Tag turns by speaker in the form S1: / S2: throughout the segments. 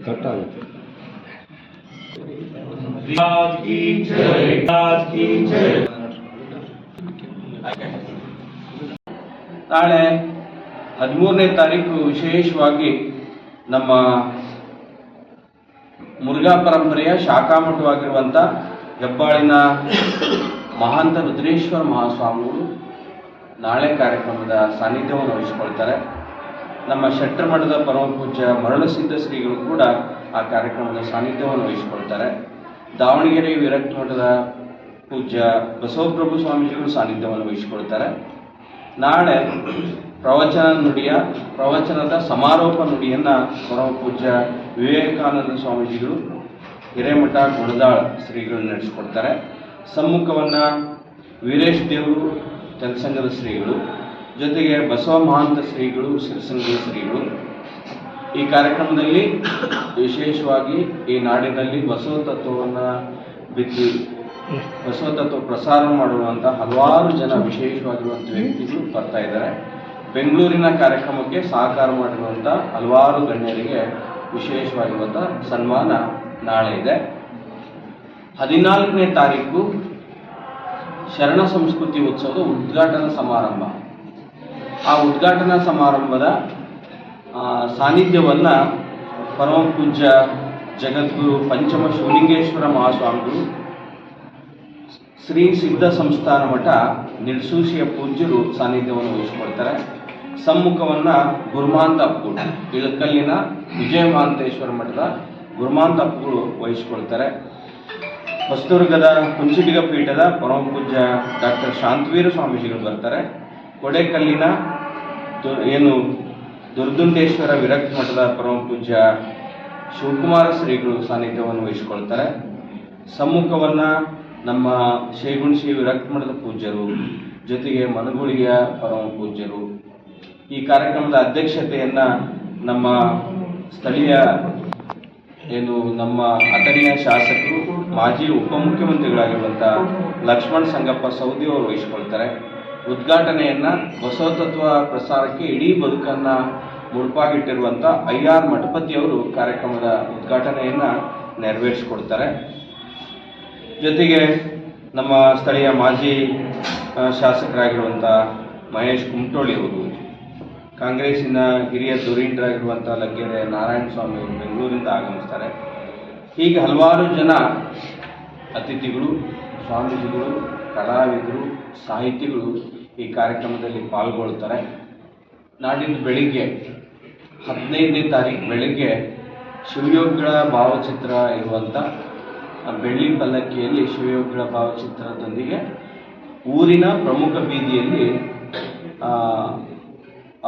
S1: Cut ಆಗುತ್ತೆ.
S2: ನಾಳೆ 13ನೇ ತಾರೀಕು ವಿಶೇಷವಾಗಿ ನಮ್ಮ ಮುರುಘಾ ಪರಂಪರೆಯ ಶಾಖಾಮಠವಾಗಿರುವಂಥ ಹೆಬ್ಬಾಳಿನ ಮಹಾಂತ ರುದ್ರೇಶ್ವರ ಮಹಾಸ್ವಾಮಿಗಳು ನಾಳೆ ಕಾರ್ಯಕ್ರಮದ ಸಾನ್ನಿಧ್ಯವನ್ನು ವಹಿಸಿಕೊಳ್ತಾರೆ. ನಮ್ಮ ಶೆಟ್ಟರ ಮಠದ ಪರಮ ಪೂಜ್ಯ ಮರಳಸಿದ್ಧ ಶ್ರೀಗಳು ಕೂಡ ಆ ಕಾರ್ಯಕ್ರಮದ ಸಾನ್ನಿಧ್ಯವನ್ನು ವಹಿಸಿಕೊಳ್ತಾರೆ. ದಾವಣಗೆರೆ ವಿರಕ್ತ ಮಠದ ಪೂಜ್ಯ ಬಸವಪ್ರಭು ಸ್ವಾಮೀಜಿಗಳು ಸಾನ್ನಿಧ್ಯವನ್ನು ವಹಿಸಿಕೊಳ್ತಾರೆ. ನಾಳೆ ಪ್ರವಚನದ ಸಮಾರೋಪ ನುಡಿಯನ್ನು ಪರಮ ಪೂಜ್ಯ ವಿವೇಕಾನಂದ ಸ್ವಾಮೀಜಿಗಳು ಹಿರೇಮಠ ಗುಣದಾಳ್ ಶ್ರೀಗಳು ನಡೆಸಿಕೊಡ್ತಾರೆ. ಸಮ್ಮುಖವನ್ನು ವೀರೇಶ್ ದೇವರು ತೆಲಸಂಗದ ಶ್ರೀಗಳು, ಜೊತೆಗೆ ಬಸವ ಮಹಾಂತ ಶ್ರೀಗಳು ಸಿರಸಂಗದ ಶ್ರೀಗಳು. ಈ ಕಾರ್ಯಕ್ರಮದಲ್ಲಿ ವಿಶೇಷವಾಗಿ ಈ ನಾಡಿನಲ್ಲಿ ಬಸವ ತತ್ವವನ್ನು ಬಿತ್ತಿ ಬಸವ ತತ್ವ ಪ್ರಸಾರ ಮಾಡುವಂಥ ಹಲವಾರು ಜನ ವಿಶೇಷವಾಗಿರುವಂಥ ವ್ಯಕ್ತಿಗಳು ಬರ್ತಾ ಇದ್ದಾರೆ. ಬೆಂಗಳೂರಿನ ಕಾರ್ಯಕ್ರಮಕ್ಕೆ ಸಹಕಾರ ಮಾಡಿರುವಂಥ ಹಲವಾರು ಗಣ್ಯರಿಗೆ ವಿಶೇಷವಾಗಿರುವಂಥ ಸನ್ಮಾನ ನಾಳೆ ಇದೆ. 14ನೇ ತಾರೀಕು ಶರಣ ಸಂಸ್ಕೃತಿ ಉತ್ಸವದ ಉದ್ಘಾಟನಾ ಸಮಾರಂಭ. ಆ ಉದ್ಘಾಟನಾ ಸಮಾರಂಭದ ಸಾನ್ನಿಧ್ಯವನ್ನು ಪರಮ ಪೂಜ್ಯ ಜಗದ್ಗುರು ಪಂಚಮ ಶಿವಲಿಂಗೇಶ್ವರ ಮಹಾಸ್ವಾಮಿಗಳು, ಶ್ರೀ ಸಿದ್ಧ ಸಂಸ್ಥಾನ ಮಠ ನಿಡ್ಸೂಸಿಯ ಪೂಜ್ಯರು ಸಾನ್ನಿಧ್ಯವನ್ನು ವಹಿಸಿಕೊಳ್ತಾರೆ. ಸಮ್ಮುಖವನ್ನು ಗುರುಮಾಂತ ಅಪ್ಪುಗಳು, ಇಳಕಲ್ಲಿನ ವಿಜಯ ಮಹಾಂತೇಶ್ವರ ಮಠದ ಗುರುಮಾಂತ ಅಪ್ಪುಗಳು ವಹಿಸಿಕೊಳ್ತಾರೆ. ಹೊಸದುರ್ಗದ ಕುಂಚಿಟಿಗ ಪೀಠದ ಪರಮ ಪೂಜ್ಯ ಡಾಕ್ಟರ್ ಶಾಂತವೀರ ಸ್ವಾಮೀಜಿಗಳು ಬರ್ತಾರೆ. ಕೊಡೆಕಲ್ಲಿನ ದುರ್ದುಂಡೇಶ್ವರ ವಿರಕ್ತ ಮಠದ ಪರಮ ಪೂಜ್ಯ ಶಿವಕುಮಾರ ಶ್ರೀಗಳು ಸಾನ್ನಿಧ್ಯವನ್ನು ವಹಿಸಿಕೊಳ್ತಾರೆ. ಸಮ್ಮುಖವನ್ನು ನಮ್ಮ ಶೇಗುಣಶಿ ವಿರಕ್ತ ಮಠದ ಪೂಜ್ಯರು, ಜೊತೆಗೆ ಮನಗುಳಿಯ ಪರಮ ಪೂಜ್ಯರು. ಈ ಕಾರ್ಯಕ್ರಮದ ಅಧ್ಯಕ್ಷತೆಯನ್ನು ನಮ್ಮ ಸ್ಥಳೀಯ ನಮ್ಮ ಅಥಣಿಯ ಶಾಸಕರು, ಮಾಜಿ ಉಪಮುಖ್ಯಮಂತ್ರಿಗಳಾಗಿರುವಂಥ ಲಕ್ಷ್ಮಣ್ ಸಂಗಪ್ಪ ಸೌದಿ ಅವರು ವಹಿಸಿಕೊಳ್ತಾರೆ. ಉದ್ಘಾಟನೆಯನ್ನು ಬಸವ ತತ್ವ ಪ್ರಸಾರಕ್ಕೆ ಇಡೀ ಬದುಕನ್ನು ಮುಡುಪಾಗಿಟ್ಟಿರುವಂಥ IR ಮಠಪತಿಯವರು ಕಾರ್ಯಕ್ರಮದ ಉದ್ಘಾಟನೆಯನ್ನು ನೆರವೇರಿಸಿಕೊಡ್ತಾರೆ. ಜೊತೆಗೆ ನಮ್ಮ ಸ್ಥಳೀಯ ಮಾಜಿ ಶಾಸಕರಾಗಿರುವಂಥ ಮಹೇಶ್ ಕುಮಟೋಳಿ ಅವರು, ಕಾಂಗ್ರೆಸ್ಸಿನ ಹಿರಿಯ ಧುರೀಣರಾಗಿರುವಂಥ ಲಗ್ಗೆರೆ ನಾರಾಯಣ ಸ್ವಾಮಿ ಅವರು ಬೆಂಗಳೂರಿಂದ ಆಗಮಿಸ್ತಾರೆ. ಹೀಗೆ ಹಲವಾರು ಜನ ಅತಿಥಿಗಳು, ಸ್ವಾಮೀಜಿಗಳು, ಕಲಾವಿದರು, ಸಾಹಿತಿಗಳು ಈ ಕಾರ್ಯಕ್ರಮದಲ್ಲಿ ಪಾಲ್ಗೊಳ್ತಾರೆ. ನಾಡಿದ್ದು ಬೆಳಿಗ್ಗೆ 15ನೇ ತಾರೀಕು ಬೆಳಿಗ್ಗೆ ಶಿವಯೋಗಿಗಳ ಭಾವಚಿತ್ರ ಇರುವಂಥ ಬೆಳ್ಳಿ ಪಲ್ಲಕ್ಕಿಯಲ್ಲಿ ಶಿವಯೋಗಿಗಳ ಭಾವಚಿತ್ರದೊಂದಿಗೆ ಊರಿನ ಪ್ರಮುಖ ಬೀದಿಯಲ್ಲಿ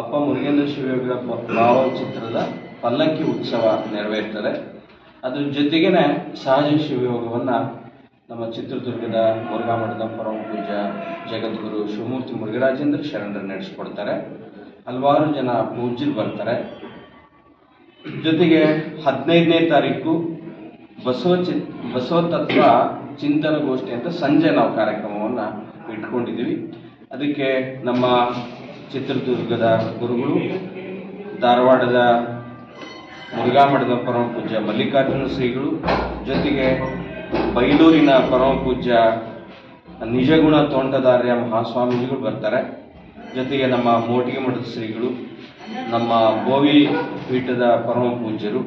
S2: ಅಪ್ಪ ಮುರುಗೇಂದ್ರ ಶಿವಯೋಗಿಗಳ ಭಾವಚಿತ್ರದ ಪಲ್ಲಕ್ಕಿ ಉತ್ಸವ ನೆರವೇರ್ತದೆ. ಅದ್ರ ಜೊತೆಗೇನೆ ಸಹಜ ಶಿವಯೋಗವನ್ನು ನಮ್ಮ ಚಿತ್ರದುರ್ಗದ ಮುರುಘಾ ಮಠದ ಪರಮ ಪೂಜ್ಯ ಜಗದ್ಗುರು ಶಿವಮೂರ್ತಿ ಮುರುಘರಾಜೇಂದ್ರ ಶರಣರು ನಡೆಸಿಕೊಡ್ತಾರೆ. ಹಲವಾರು ಜನ ಪೂಜ್ಯರು ಬರ್ತಾರೆ. ಜೊತೆಗೆ 15ನೇ ತಾರೀಕು ಬಸವ ತತ್ವ ಚಿಂತನ ಗೋಷ್ಠಿ ಅಂತ ಸಂಜೆ ನಾವು ಕಾರ್ಯಕ್ರಮವನ್ನು ಇಟ್ಕೊಂಡಿದ್ದೀವಿ. ಅದಕ್ಕೆ ನಮ್ಮ ಚಿತ್ರದುರ್ಗದ ಗುರುಗಳು, ಧಾರವಾಡದ ಮುರುಘಾ ಮಠದ ಪರಮ ಪೂಜ್ಯ ಮಲ್ಲಿಕಾರ್ಜುನ ಶ್ರೀಗಳು, ಜೊತೆಗೆ ಬೈಲೂರಿನ ಪರಮ ಪೂಜ್ಯ ನಿಜಗುಣ ತೋಂಟದಾರ್ಯ ಮಹಾಸ್ವಾಮೀಜಿಗಳು ಬರ್ತಾರೆ. ಜೊತೆಗೆ ನಮ್ಮ ಮೋಟಿಗೆ ಮಠದ ಶ್ರೀಗಳು, ನಮ್ಮ ಬೋವಿ ಪೀಠದ ಪರಮ ಪೂಜ್ಯರು,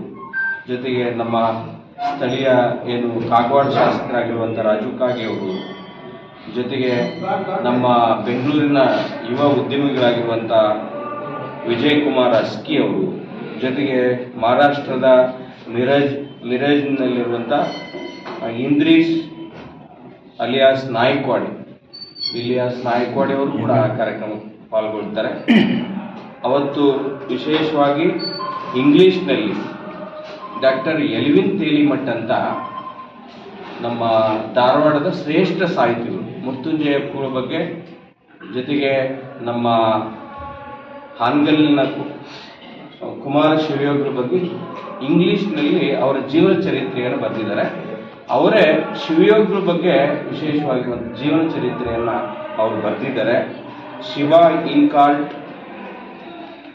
S2: ಜೊತೆಗೆ ನಮ್ಮ ಸ್ಥಳೀಯ ಕಾಗವಾಡ ಶಾಸಕರಾಗಿರುವಂಥ ರಾಜು ಕಾಗೆ ಅವರು, ಜೊತೆಗೆ ನಮ್ಮ ಬೆಂಗಳೂರಿನ ಯುವ ಉದ್ಯಮಿಗಳಾಗಿರುವಂಥ ವಿಜಯ್ ಕುಮಾರ್ ಅಸ್ಕಿ ಅವರು, ಜೊತೆಗೆ ಮಹಾರಾಷ್ಟ್ರದ ಮಿರಜ್ನಲ್ಲಿರುವಂಥ ಇಂದ್ರೀಶ್ ಅಲಿಯಾಸ್ ನಾಯ್ಕ್ವಾಡಿ ಅವರು ಕೂಡ ಕಾರ್ಯಕ್ರಮಕ್ಕೆ ಪಾಲ್ಗೊಳ್ತಾರೆ. ಅವತ್ತು ವಿಶೇಷವಾಗಿ ಇಂಗ್ಲೀಷ್ನಲ್ಲಿ ಡಾಕ್ಟರ್ ಎಲ್ವಿನ್ ತೇಲಿಮಠ್ ಅಂತ ನಮ್ಮ ಧಾರವಾಡದ ಶ್ರೇಷ್ಠ ಸಾಹಿತಿಗಳು, ಮೃತ್ಯುಂಜಯಪ್ಪಗಳ ಬಗ್ಗೆ, ಜೊತೆಗೆ ನಮ್ಮ ಹಾನಗಲ್ಲಿನ ಕುಮಾರ ಶಿವಯೋಗಿಗಳ ಬಗ್ಗೆ ಇಂಗ್ಲೀಷ್ನಲ್ಲಿ ಅವರ ಜೀವನ ಚರಿತ್ರೆಯನ್ನು ಬರೆದಿದ್ದಾರೆ. ಅವರೇ ಶಿವಯೋಗಿಗಳ ಬಗ್ಗೆ ವಿಶೇಷವಾಗಿ ಒಂದು ಜೀವನ ಚರಿತ್ರೆಯನ್ನು ಅವರು ಬರೆದಿದ್ದಾರೆ. ಶಿವ ಇನ್ಕಾಲ್ಟ್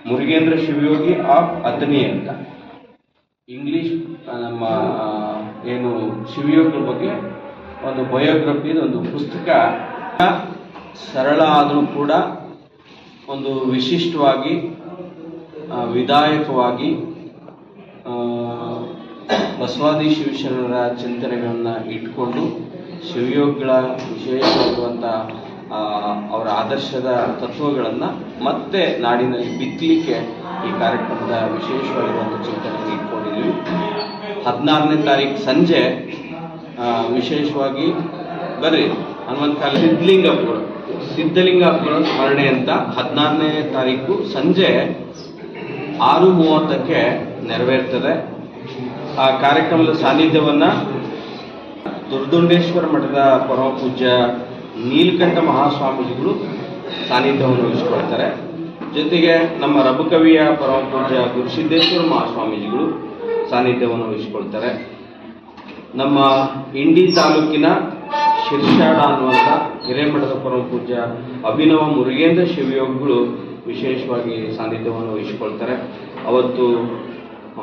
S2: ಮುರುಗೇಂದ್ರ ಶಿವಯೋಗಿ ಆಫ್ ಅಥಣಿ ಅಂತ ಇಂಗ್ಲಿಷ್ ನಮ್ಮ ಏನು ಶಿವಯೋಗರ ಬಗ್ಗೆ ಒಂದು ಬಯೋಗ್ರಫಿ ಒಂದು ಪುಸ್ತಕ. ಸರಳ ಆದರೂ ಕೂಡ ಒಂದು ವಿಶಿಷ್ಟವಾಗಿ ವಿಧಾಯಕವಾಗಿ ಬಸವಾದಿ ಶಿವಶರಣರ ಚಿಂತನೆಗಳನ್ನು ಇಟ್ಕೊಂಡು ಶಿವಯೋಗಿಗಳ ವಿಶೇಷವಾಗುವಂಥ ಅವರ ಆದರ್ಶದ ತತ್ವಗಳನ್ನು ಮತ್ತೆ ನಾಡಿನಲ್ಲಿ ಬಿತ್ತಲಿಕ್ಕೆ ಈ ಕಾರ್ಯಕ್ರಮದ ವಿಶೇಷವಾಗಿರುವಂಥ ಚಿಂತನೆಯನ್ನು ಇಟ್ಕೊಂಡಿದ್ದೀವಿ. 16ನೇ ತಾರೀಕು ಸಂಜೆ ವಿಶೇಷವಾಗಿ ಬರ್ರಿ ಹನುಮಂತ ಕಾಲ ಸಿದ್ಧಲಿಂಗಪ್ಪಗಳ ಸ್ಮರಣೆ ಅಂತ 16ನೇ ತಾರೀಕು ಸಂಜೆ 6:30ಕ್ಕೆ ನೆರವೇರ್ತದೆ. ಆ ಕಾರ್ಯಕ್ರಮದ ಸಾನ್ನಿಧ್ಯವನ್ನು ದುರ್ದುಂಡೇಶ್ವರ ಮಠದ ಪರಮ ಪೂಜ್ಯ ನೀಲಕಂಠ ಮಹಾಸ್ವಾಮೀಜಿಗಳು ಸಾನ್ನಿಧ್ಯವನ್ನು ವಹಿಸಿಕೊಳ್ತಾರೆ. ಜೊತೆಗೆ ನಮ್ಮ ರಬಕವಿಯ ಪರಮ ಪೂಜ್ಯ ಗುರುಸಿದ್ದೇಶ್ವರ ಮಹಾಸ್ವಾಮೀಜಿಗಳು ಸಾನ್ನಿಧ್ಯವನ್ನು ವಹಿಸಿಕೊಳ್ತಾರೆ. ನಮ್ಮ ಇಂಡಿ ತಾಲೂಕಿನ ಶಿರ್ಷಾಡ ಅನ್ನುವಂಥ ಹಿರೇಮಠದ ಪರಮ ಪೂಜ್ಯ ಅಭಿನವ ಮುರುಗೇಂದ್ರ ಶಿವಯೋಗಿಗಳು ವಿಶೇಷವಾಗಿ ಸಾನ್ನಿಧ್ಯವನ್ನು ವಹಿಸಿಕೊಳ್ತಾರೆ. ಅವತ್ತು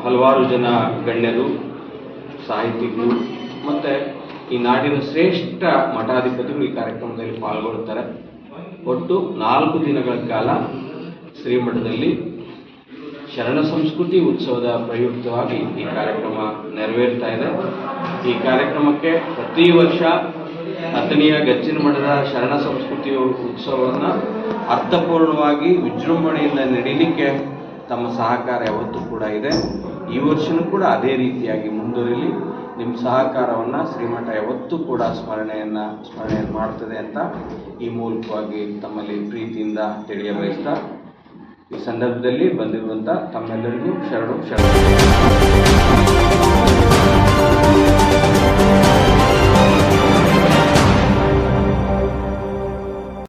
S2: ಹಲವಾರು ಜನ ಗಣ್ಯರು, ಸಾಹಿತಿಗಳು ಮತ್ತು ಈ ನಾಡಿನ ಶ್ರೇಷ್ಠ ಮಠಾಧಿಪತಿಗಳು ಈ ಕಾರ್ಯಕ್ರಮದಲ್ಲಿ ಪಾಲ್ಗೊಳ್ಳುತ್ತಾರೆ. ಒಟ್ಟು 4 ದಿನಗಳ ಕಾಲ ಶ್ರೀಮಠದಲ್ಲಿ ಶರಣ ಸಂಸ್ಕೃತಿ ಉತ್ಸವದ ಪ್ರಯುಕ್ತವಾಗಿ ಈ ಕಾರ್ಯಕ್ರಮ ನೆರವೇರ್ತಾ ಇದೆ. ಈ ಕಾರ್ಯಕ್ರಮಕ್ಕೆ ಪ್ರತಿ ವರ್ಷ ಅಥಣಿಯ ಗಚ್ಚಿನ ಮಠದ ಶರಣ ಸಂಸ್ಕೃತಿ ಉತ್ಸವವನ್ನು ಅರ್ಥಪೂರ್ಣವಾಗಿ ವಿಜೃಂಭಣೆಯಿಂದ ನಡೀಲಿಕ್ಕೆ ತಮ್ಮ ಸಹಕಾರ ಯಾವತ್ತೂ ಕೂಡ ಇದೆ. ಈ ವರ್ಷವೂ ಕೂಡ ಅದೇ ರೀತಿಯಾಗಿ ಮುಂದುವರಿಲಿ. ನಿಮ್ಮ ಸಹಕಾರವನ್ನು ಶ್ರೀಮಠ ಯಾವತ್ತೂ ಕೂಡ ಸ್ಮರಣೆಯನ್ನು ಮಾಡ್ತದೆ ಅಂತ ಈ ಮೂಲಕವಾಗಿ ತಮ್ಮಲ್ಲಿ ಪ್ರೀತಿಯಿಂದ ತಿಳಿಯಬಯಸ್ತಾ ಈ ಸಂದರ್ಭದಲ್ಲಿ ಬಂದಿರುವಂಥ ತಮ್ಮೆಲ್ಲರಿಗೂ ಶರಣು.